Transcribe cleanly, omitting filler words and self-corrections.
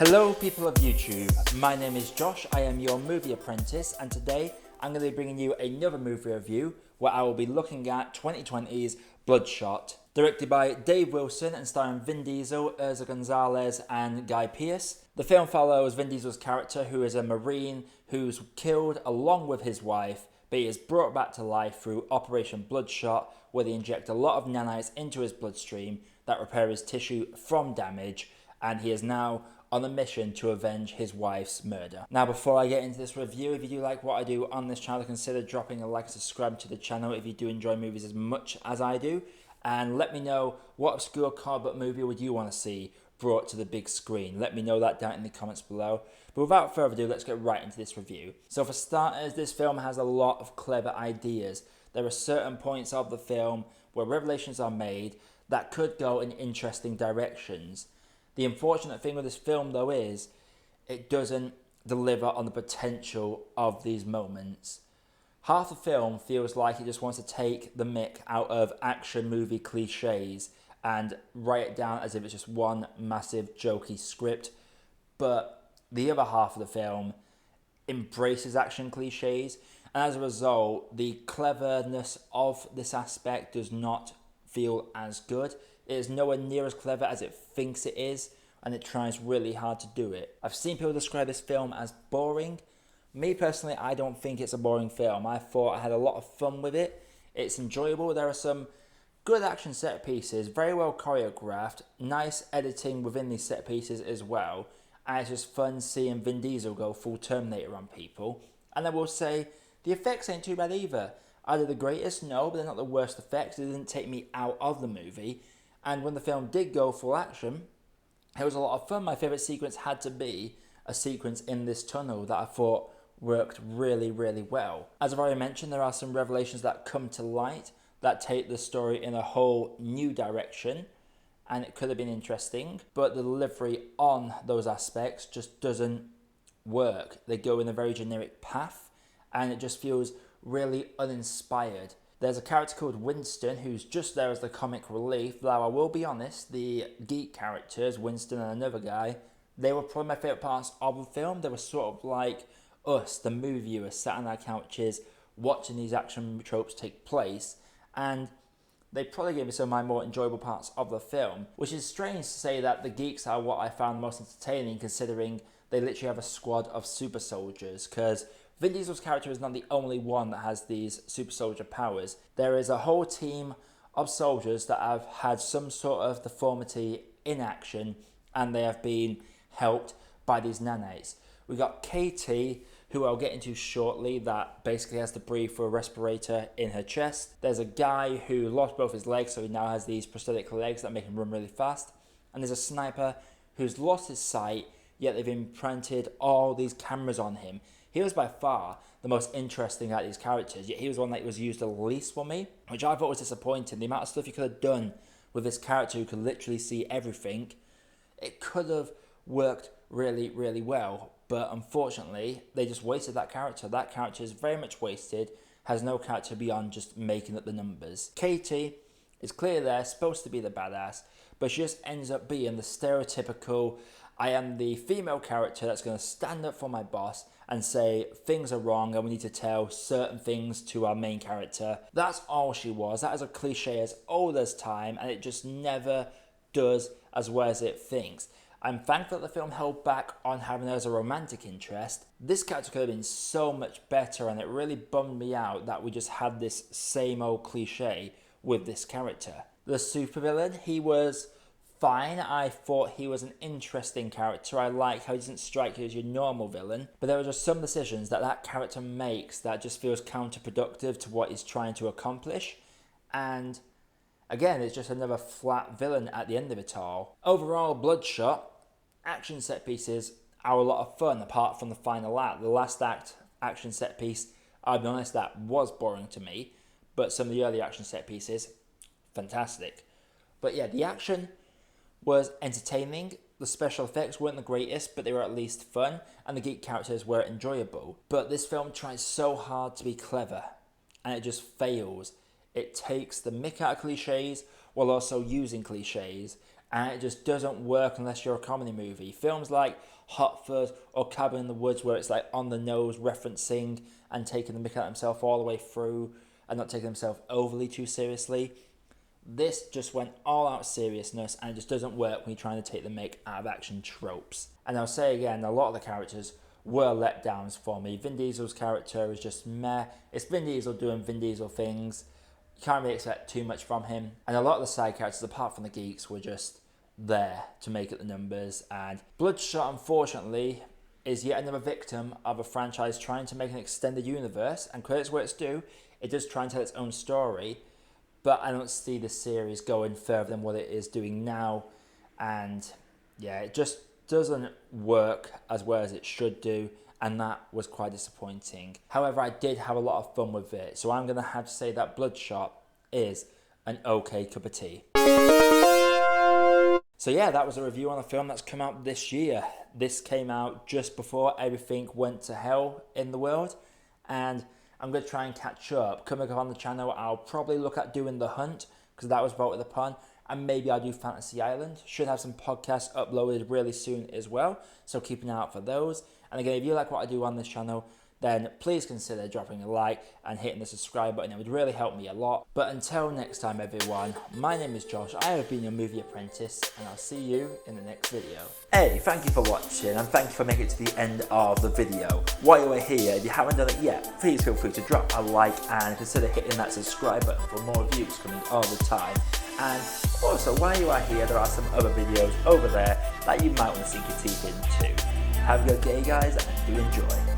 Hello people of YouTube, my name is Josh, I am your movie apprentice, and today I'm going to be bringing you another movie review where I will be looking at 2020's Bloodshot. Directed by Dave Wilson and starring Vin Diesel, Eiza González and Guy Pearce. The film follows Vin Diesel's character, who is a Marine who's killed along with his wife, but he is brought back to life through Operation Bloodshot, where they inject a lot of nanites into his bloodstream that repair his tissue from damage, and he is now on a mission to avenge his wife's murder. Now, before I get into this review, if you do like what I do on this channel, consider dropping a like and subscribe to the channel if you do enjoy movies as much as I do. And let me know what obscure comic book movie would you want to see brought to the big screen. Let me know that down in the comments below. But without further ado, let's get right into this review. So for starters, this film has a lot of clever ideas. There are certain points of the film where revelations are made that could go in interesting directions. The unfortunate thing with this film, though, is it doesn't deliver on the potential of these moments. Half the film feels like it just wants to take the mick out of action movie cliches and write it down as if it's just one massive jokey script. But the other half of the film embraces action cliches, and as a result, the cleverness of this aspect does not feel as good. It is nowhere near as clever as it thinks it is, and it tries really hard to do it. I've seen people describe this film as boring. Me personally, I don't think it's a boring film. I thought I had a lot of fun with it. It's enjoyable. There are some good action set pieces, very well choreographed, nice editing within these set pieces as well, and it's just fun seeing Vin Diesel go full Terminator on people. And I will say, the effects ain't too bad either. Are they the greatest? No, but they're not the worst effects. They didn't take me out of the movie. And when the film did go full action, it was a lot of fun. My favourite sequence had to be a sequence in this tunnel that I thought worked really, really well. As I've already mentioned, there are some revelations that come to light that take the story in a whole new direction, and it could have been interesting, but the delivery on those aspects just doesn't work. They go in a very generic path, and it just feels really uninspired. There's a character called Winston who's just there as the comic relief, though I will be honest, the geek characters, Winston and another guy, they were probably my favourite parts of the film. They were sort of like us, the movie viewers, sat on our couches watching these action tropes take place, and they probably gave me some of my more enjoyable parts of the film, which is strange to say that the geeks are what I found most entertaining, considering they literally have a squad of super soldiers, because Vin Diesel's character is not the only one that has these super soldier powers. There is a whole team of soldiers that have had some sort of deformity in action, and they have been helped by these nanites. We got KT, who I'll get into shortly, that basically has to breathe through a respirator in her chest. There's a guy who lost both his legs, so he now has these prosthetic legs that make him run really fast. And there's a sniper who's lost his sight, yet they've implanted all these cameras on him. He was by far the most interesting out of these characters, yet he was one that was used the least for me, which I thought was disappointing. The amount of stuff you could have done with this character who could literally see everything, it could have worked really, really well. But unfortunately, they just wasted that character. That character is very much wasted, has no character beyond just making up the numbers. Katie is clearly there, supposed to be the badass, but she just ends up being the stereotypical, I am the female character that's going to stand up for my boss and say things are wrong and we need to tell certain things to our main character. That's all she was. That is a cliche as old as time, and it just never does as well as it thinks. I'm thankful that the film held back on having her as a romantic interest. This character could have been so much better, and it really bummed me out that we just had this same old cliche with this character. The supervillain, he was fine. I thought he was an interesting character. I like how he doesn't strike you as your normal villain, but there are just some decisions that that character makes that just feels counterproductive to what he's trying to accomplish, and again, it's just another flat villain at the end of it all. Overall, Bloodshot, action set pieces are a lot of fun apart from the final act. The last act action set piece, I'll be honest, that was boring to me, but some of the early action set pieces, fantastic. But yeah, the action was entertaining. The special effects weren't the greatest, but they were at least fun, and the geek characters were enjoyable. But this film tries so hard to be clever, and it just fails. It takes the mick out of cliches while also using cliches, and it just doesn't work unless you're a comedy movie. Films like Hot Fuzz or Cabin in the Woods, where it's like on the nose referencing and taking the mick out of himself all the way through and not taking himself overly too seriously. This just went all out seriousness, and it just doesn't work when you're trying to take the mick out of action tropes. And I'll say again, a lot of the characters were letdowns for me. Vin Diesel's character was just meh. It's Vin Diesel doing Vin Diesel things. You can't really expect too much from him. And a lot of the side characters, apart from the geeks, were just there to make it the numbers. And Bloodshot, unfortunately, is yet another victim of a franchise trying to make an extended universe. And credits where it's due, it does try and tell its own story. But I don't see the series going further than what it is doing now. And yeah, it just doesn't work as well as it should do. And that was quite disappointing. However, I did have a lot of fun with it. So I'm going to have to say that Bloodshot is an okay cup of tea. So yeah, that was a review on a film that's come out this year. This came out just before everything went to hell in the world. And I'm going to try and catch up. Coming up on the channel, I'll probably look at doing The Hunt, because that was brought with a pun. And maybe I'll do Fantasy Island. Should have some podcasts uploaded really soon as well. So keep an eye out for those. And again, if you like what I do on this channel, then please consider dropping a like and hitting the subscribe button. It would really help me a lot. But until next time, everyone, my name is Josh. I have been your movie apprentice, and I'll see you in the next video. Hey, thank you for watching, and thank you for making it to the end of the video. While you are here, if you haven't done it yet, please feel free to drop a like and consider hitting that subscribe button for more views coming all the time. And also, while you are here, there are some other videos over there that you might want to sink your teeth into. Have a good day, guys, and do enjoy.